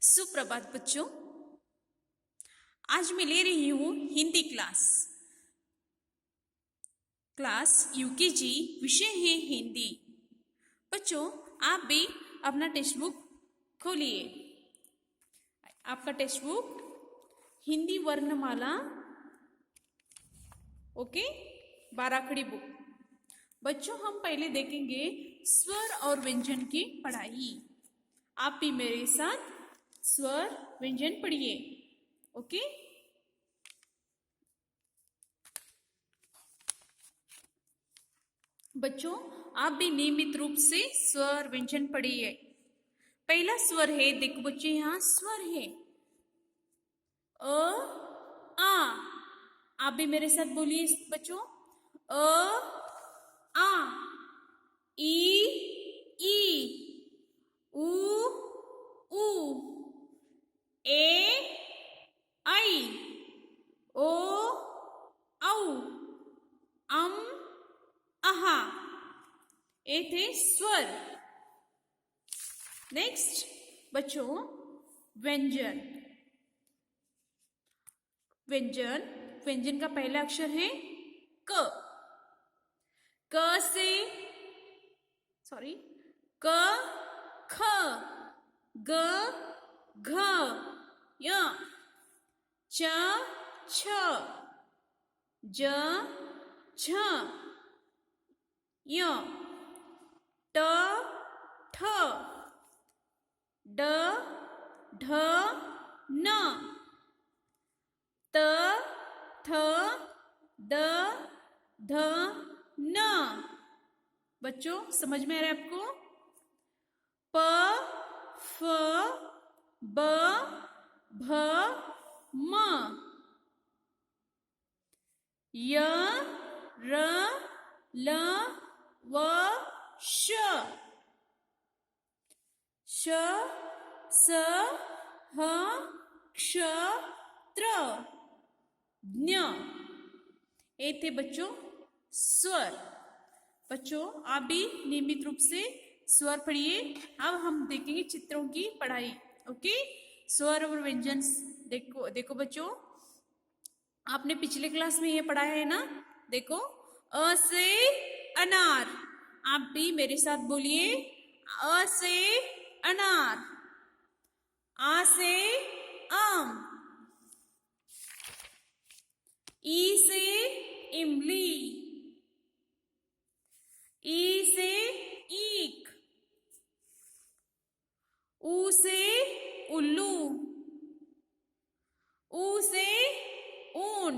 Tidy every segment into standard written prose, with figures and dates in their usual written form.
सुप्रभात बच्चों। आज मैं ले रही हूँ हिंदी क्लास यूकेजी। विषय है हिंदी। बच्चों, आप भी अपना टेक्स्ट बुक खोलिए। आपका टेक्स्ट बुक हिंदी वर्णमाला, ओके, 12खड़ी बुक। बच्चों, हम पहले देखेंगे स्वर और व्यंजन की पढ़ाई। आप भी मेरे साथ स्वर व्यंजन पढ़िए, ओके। बच्चों, आप भी नियमित रूप से स्वर व्यंजन पढ़िए। पहला स्वर है, देखो बच्चे, यहाँ स्वर है अ आ। आप भी मेरे साथ बोलिए बच्चों, अ आ, ई ई, उ ऊ, ए आई, ओ औ, अम आहा। ये थे स्वर। नेक्स्ट बच्चों, व्यंजन। व्यंजन व्यंजन का पहला अक्षर है क। क से क, ख, ग, घ, य, च, छ, ज, झ, य, ट, ठ, ड, ढ, न, त, थ, द, ध, न। बच्चों, समझ में आ रहा है आपको? प, फ, ब, भ, म, य, र, ल, व, श, श, स, ह, क्ष, त्र, ज्ञ। ये थे बच्चों स्वर। बच्चों, आप भी नियमित रूप से स्वर पढ़िए। अब हम देखेंगे चित्रों की पढ़ाई, ओके। स्वर और व्यंजन देखो देखो बच्चों, आपने पिछले क्लास में ये पढ़ा है ना। देखो, अ से अनार। आप भी मेरे साथ बोलिए, अ से अनार, आ से आम, ई से इमली, ई से ईख, ऊ से उल्लू, ऊ से ऊन,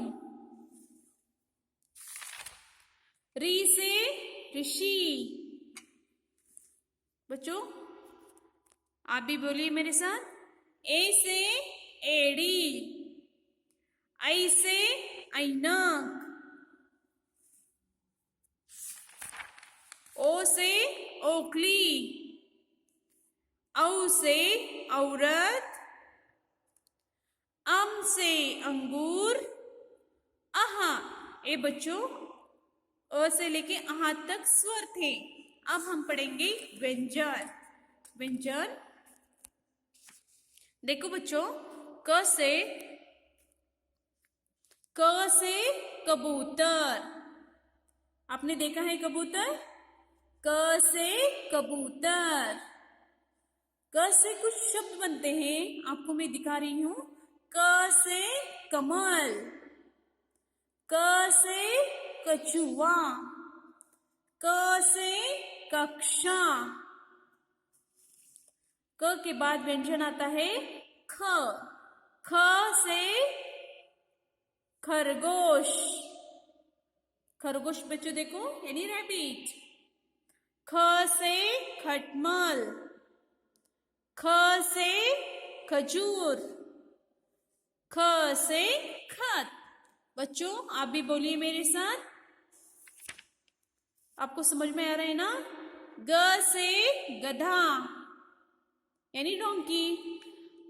री से ऋषि। बच्चों, आप भी बोलिए मेरे साथ, ए से एड़ी, आई से ऐनक, ओ से ओखली, औ से औरत, अम से अंगूर, आहा। ए बच्चों, अ से लेके आहा तक स्वर थे। अब हम पढ़ेंगे व्यंजन। व्यंजन देखो बच्चों, क से कबूतर। आपने देखा है कबूतर? क से कबूतर। क से कुछ शब्द बनते हैं, आपको मैं दिखा रही हूं। क से कमल, क से कछुआ, क से कक्षा। क के बाद व्यंजन आता है ख। ख से खरगोश। खरगोश बच्चों देखो, यानी रैबिट। ख से खटमल, ख से खजूर, ख से खत। बच्चों, आप भी बोलिए मेरे साथ। आपको समझ में आ रहा है ना? ग से गधा, यानी डोंकी,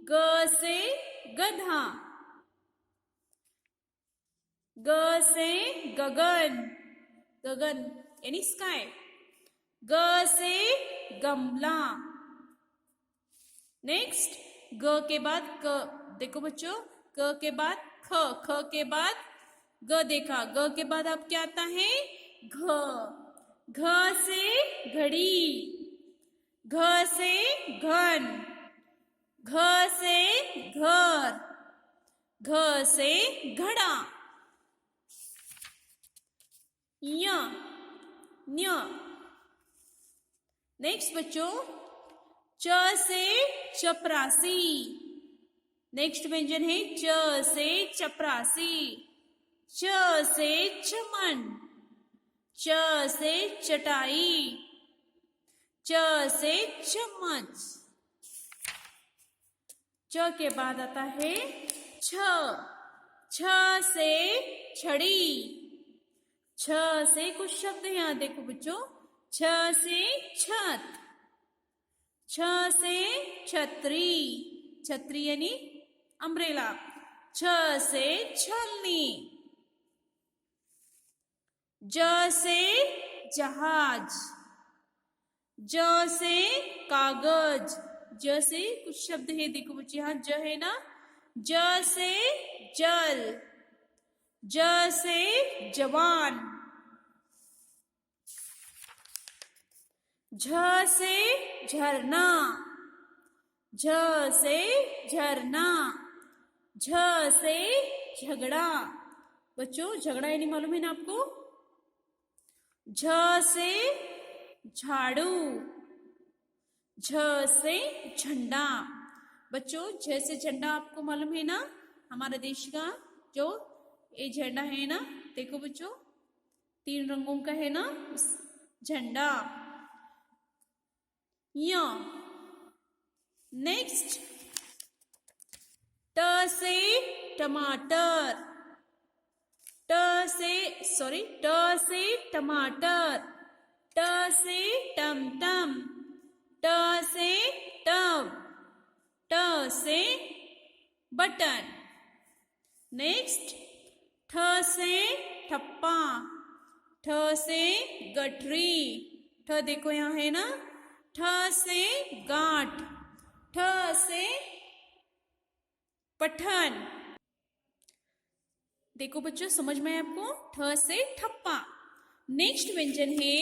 ग से गधा। ग से गगन, गगन यानी स्काई, ग से गमला। नेक्स्ट, ग के बाद क, देखो बच्चों, क के बाद ख, ख के बाद ग देखा, ग के बाद अब क्या आता है? घ, घ से घड़ी, घ से घन, घ से घर, घ से घड़ा, य, न्य। नेक्स्ट बच्चों, च से चपरासी, नेक्स्ट व्यंजन है च से चपरासी, च से चमन, च से चटाई, च से चम्मच, च के बाद आता है छ, छ से छड़ी, छ से कुछ शब्द यहाँ देखो बच्चों, छ से छत, छ से छतरी, छतरी यानी अम्ब्रेला, छ से छलनी, ज से जहाज, ज से कागज, ज से कुछ शब्द है देखो बच्चे यहाँ ज है ना, ज से जल, ज से जवान, झ से झरना, झ से झरना, झ से झगड़ा, बच्चों झगड़ा यानी मालूम है ना आपको, झ से झाड़ू, झ से झंडा, बच्चों झ से झंडा आपको मालूम है ना, हमारे देश का जो ये झंडा है ना, देखो बच्चों 3 रंगों का है ना झंडा। य, नेक्स्ट ट से टमाटर, ट से टमाटर, ट से टमटम, ट से टब, ट से बटन। नेक्स्ट ठ से ठप्पा, ठ से गठरी, ठ देखो यहाँ है ना, ठ से गांठ, ठ से पठन, देखो बच्चों समझ में आया आपको, ठ से ठप्पा। नेक्स्ट व्यंजन है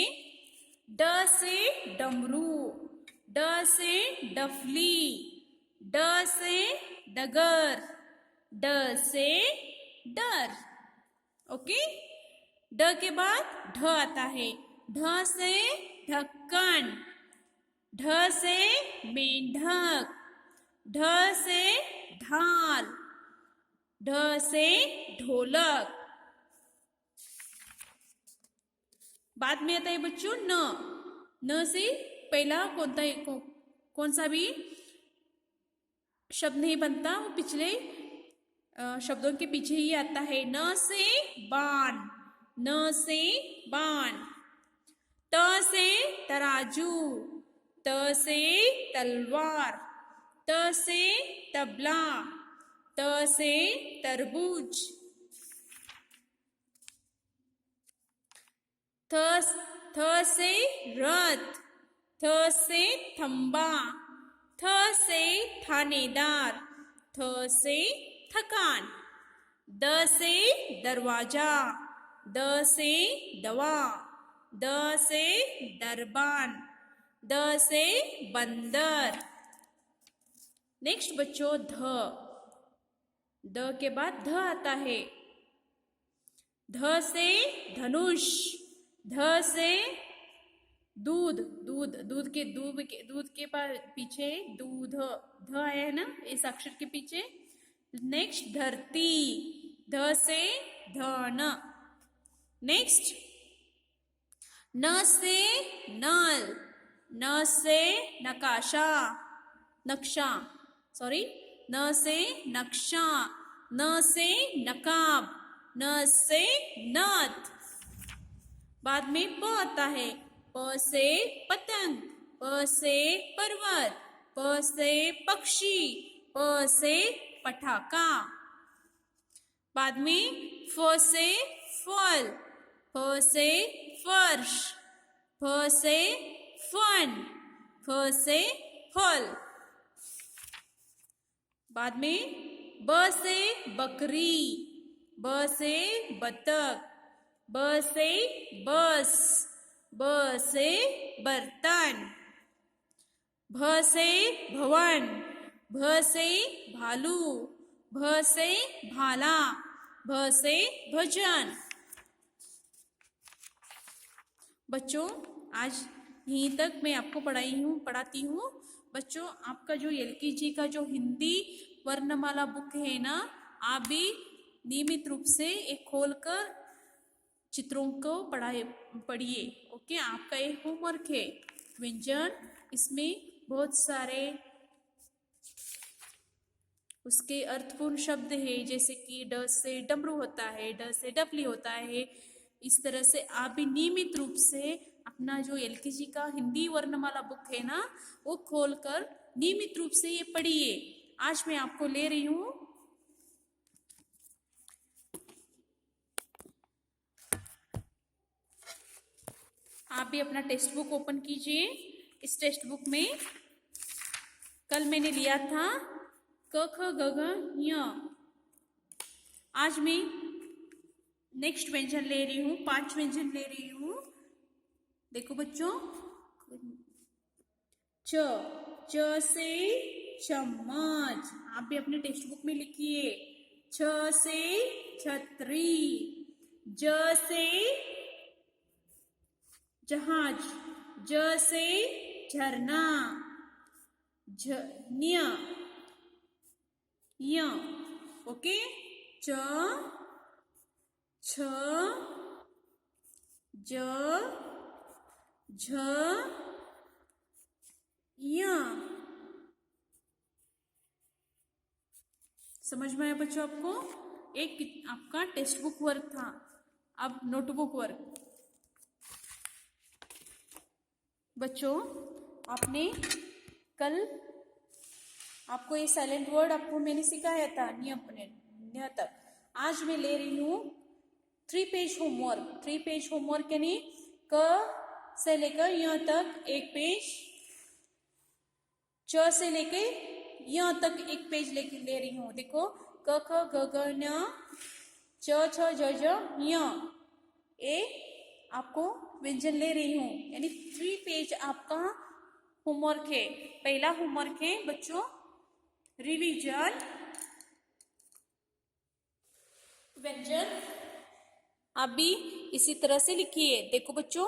ड से डमरू, ड से डफली, ड से डगर, ड से डर, ओके। ड के बाद ढ आता है, ढ से ढक्कन, ढ से मेंढक, ढ से ढाल, ढ से ढोलक। बाद में आता है बच्चों न, न से पहला कौन सा भी शब्द नहीं बनता, वो पिछले शब्दों के पीछे ही आता है। न से बाण, न से बाण, त से तराजू, त से तलवार, त से तबला, त से तरबूज, थ से रथ, थ से थंबा, थ से थानेदार, थ से थकान, द से दरवाजा, द से दवा, द से दरबान, द से बंदर। नेक्स्ट बच्चों ध, द के बाद ध आता है, ध से धनुष, ध से दूध, दूध के पीछे दूध, ध आया है ना इस अक्षर के पीछे। नेक्स्ट धरती, ध से धन। नेक्स्ट न से नल, न से नकाशा, नक्शा, सॉरी, न से नक्शा, न से नकाब, न से नथ। बाद में प आता है, प से पतंग, प से पर्वत, प से पक्षी, प से पटाखा। बाद में फ से फल, फ से फर्श, फ से फन, फ से फल। बाद में ब से बकरी, ब से बतख, ब से बस, ब से बर्तन, भ से भवन, भ से भालू, भ से भाला, भ से भजन। बच्चों आज यहीं तक मैं आपको पढ़ाती हूँ। बच्चों आपका जो एलकेजी का जो हिंदी वर्णमाला बुक है ना, आप भी नियमित रूप से एक खोलकर चित्रों को पढ़िए। ओके, आपका एक होमवर्क है व्यंजन। इसमें बहुत सारे उसके अर्थपूर्ण शब्द है, जैसे कि ड से डमरू होता है, ड से डफली होता है। इस तरह से आप भी नियमित रूप से अपना जो एलकेजी का हिंदी वर्णमाला बुक है ना, वो खोलकर नियमित रूप से ये पढ़िए। आज मैं आपको ले रही हूं, आप भी अपना टेक्स्ट बुक ओपन कीजिए। इस टेक्स्ट बुक में कल मैंने लिया था क ख ग घ ञ। आज मैं नेक्स्ट व्यंजन ले रही हूँ, 5 व्यंजन ले रही हूँ। देखो बच्चों, च से चम्मच, आप भी अपने टेक्स्ट बुक में लिखिए। छ से छतरी, ज से जहाज, ज से झरना, न्य य। ओके, च छ ज झ य। समझ में आया बच्चों आपको? एक आपका टेक्स्ट बुक वर्क था, अब नोटबुक वर्क। बच्चों आपने कल आपको ये साइलेंट वर्ड आपको मैंने सिखाया था न्य तक। आज मैं ले रही हूँ 3 पेज होमवर्क। 3 पेज होमवर्क यानी क से लेकर य तक एक पेज, च से लेके य तक एक पेज ले रही हूँ। देखो, क ख ग घ ञ, च छ ज झ ञ, ए आपको व्यंजन ले रही हूँ, यानी 3 पेज आपका होमवर्क है। पहला होमवर्क है बच्चों रिवीजन व्यंजन। आप भी इसी तरह से लिखिए। देखो बच्चों,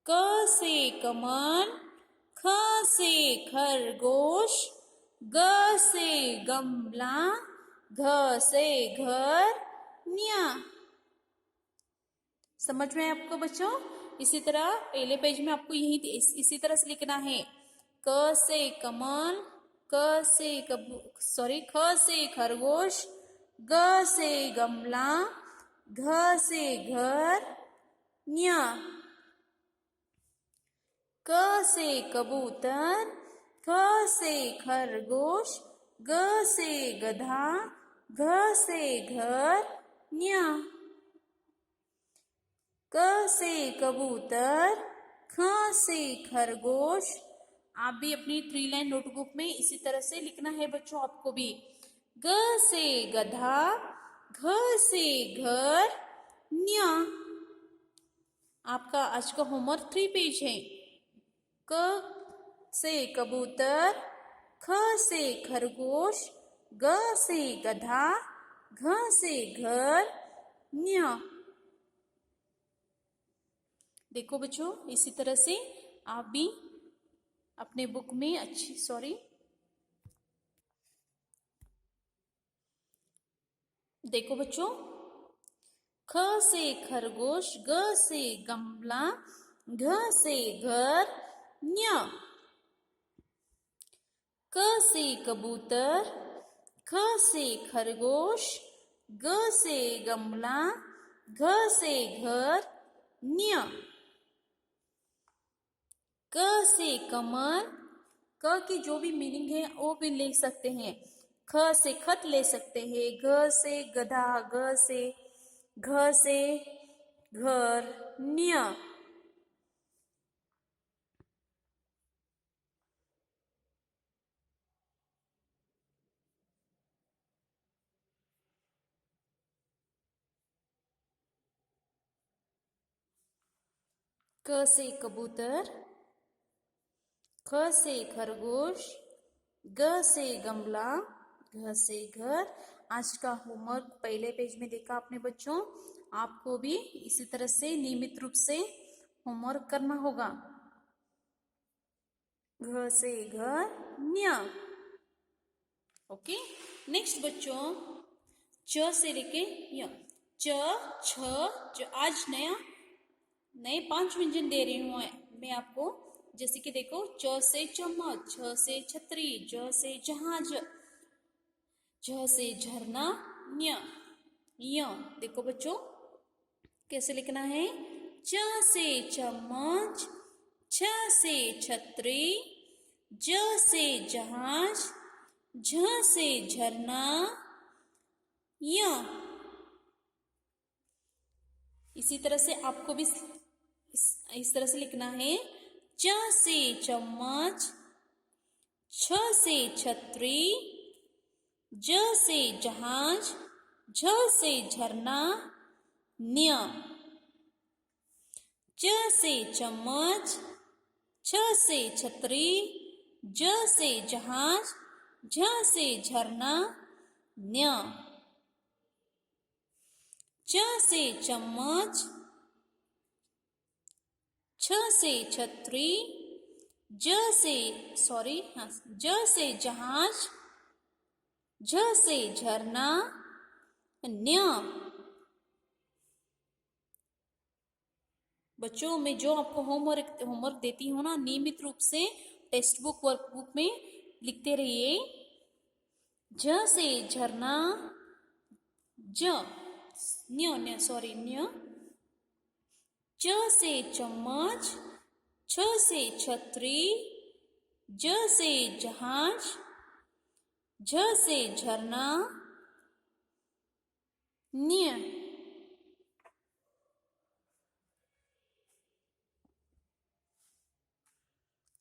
क से कमल, ख से खरगोश, ग से गमला, घ से घर, न्या। समझ में आपको बच्चों? इसी तरह पहले पेज में आपको यही इसी तरह से लिखना है। क से कमल, ख से खरगोश, ग से गमला, घ से घर, न्या। क से कबूतर, ख से खरगोश, ग से गधा, घ से घर, न्या। क से कबूतर, ख से खरगोश। आप भी अपनी 3 लाइन नोटबुक में इसी तरह से लिखना है बच्चों आपको भी। ग से गधा, घ से घर, न्या। आपका आज का होमवर्क 3 पेज है। क से कबूतर, ख से खरगोश, ग से गधा, घ से घर, न्या। देखो बच्चों, इसी तरह से आप भी अपने बुक में देखो बच्चों, ख से खरगोश, ग से गमला, घ से घर, न्या। क से कबूतर, ख से खरगोश, ग से गमला, घ से घर, न्या। क से कमल, क की जो भी मीनिंग है वो भी ले सकते हैं। ख से खत ले सकते हैं, घ से गधा, घ से घर, न्या। क से कबूतर, ख से खरगोश, ग से गमला, घ से घर। आज का होमवर्क पहले पेज में देखा आपने बच्चों। आपको भी इसी तरह से नियमित रूप से होमवर्क करना होगा। घ से घर, न्य। ओके, नेक्स्ट बच्चों, च से लेके य। च, छ, आज नए 5 व्यंजन दे रही हूं मैं आपको। जैसे कि देखो, च से चम्मच, छ से छतरी, ज से जहाज, झ से झरना, न्य। य देखो बच्चों कैसे लिखना है। च से चम्मच, छ से छतरी, ज से जहाज, झ से झरना, य। इसी तरह से आपको भी इस तरह से लिखना है। च से चम्मच, छ से छतरी, ज से जहाज, झ से झरना, न्य। च से चम्मच, छ से छतरी, ज से जहाज, झ से झरना, न्य। च से चम्मच, छ से छतरी, ज से जहाज, झ से झरना, न्य। बच्चों मैं जो आपको होमवर्क देती हूँ ना, नियमित रूप से टेक्स्ट बुक वर्कबुक में लिखते रहिए। झ से झरना, न्य। च से चम्मच, छ से छतरी, ज से जहाज, झ से झरना, न्य।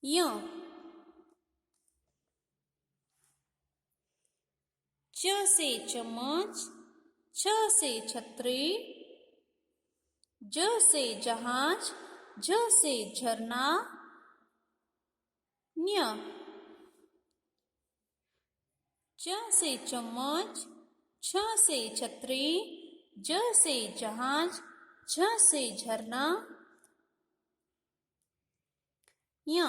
य। च से चम्मच, छ से छतरी, ज से जहाज, झ से झरना, न्य। च से चम्मच, छ से छतरी, ज से जहाज, झ से झरना, य।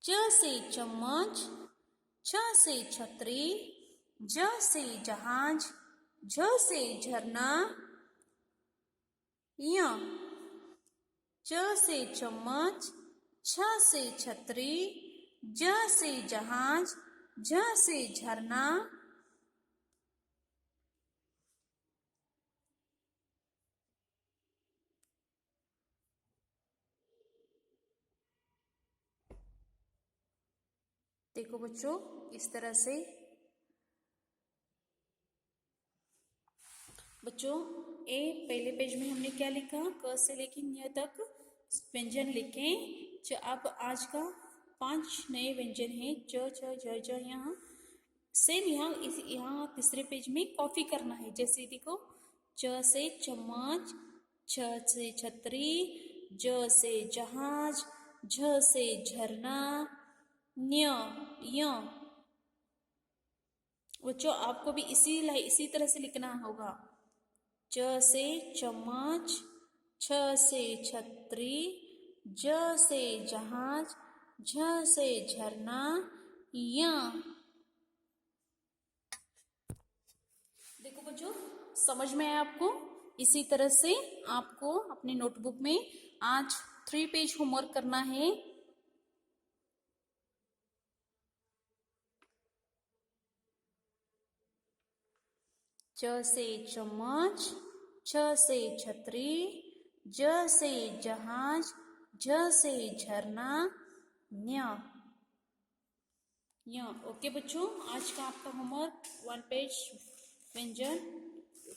च से चम्मच, छ से छतरी, ज से जहाज, झ से झरना, य। च से चम्मच, छ से छतरी, ज से जहाज, झ से झरना, देखो बच्चों इस तरह से। बच्चों ए पहले पेज में हमने क्या लिखा, क से लेकर न्य तक व्यंजन लिखे। अब आज का 5 नए व्यंजन हैं। च, छ, ज, ज। यहाँ सेम यहाँ तीसरे पेज में कॉपी करना है। जैसे देखो, च से चम्मच, छ से छतरी, ज से जहाज, झ से झरना, न्य, य। बच्चों आपको भी इसी तरह से लिखना होगा। च से चम्मच, छ से छतरी, ज से जहाज, झ से झरना, य। देखो बच्चों समझ में आया आपको। इसी तरह से आपको अपने नोटबुक में आज 3 पेज होमवर्क करना है। च से चम्मच, छ से छतरी, ज से जहाज, झ से झरना, न्य। ओके बच्चों, आज का आपका होमवर्क 1 पेज व्यंजन,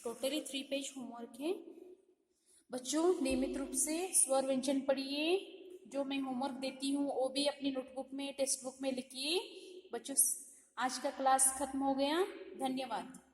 टोटली 3 पेज होमवर्क है। बच्चों नियमित रूप से स्वर व्यंजन पढ़िए। जो मैं होमवर्क देती हूँ वो भी अपनी नोटबुक में, टेक्स्ट बुक में लिखिए। बच्चों आज का क्लास खत्म हो गया। धन्यवाद।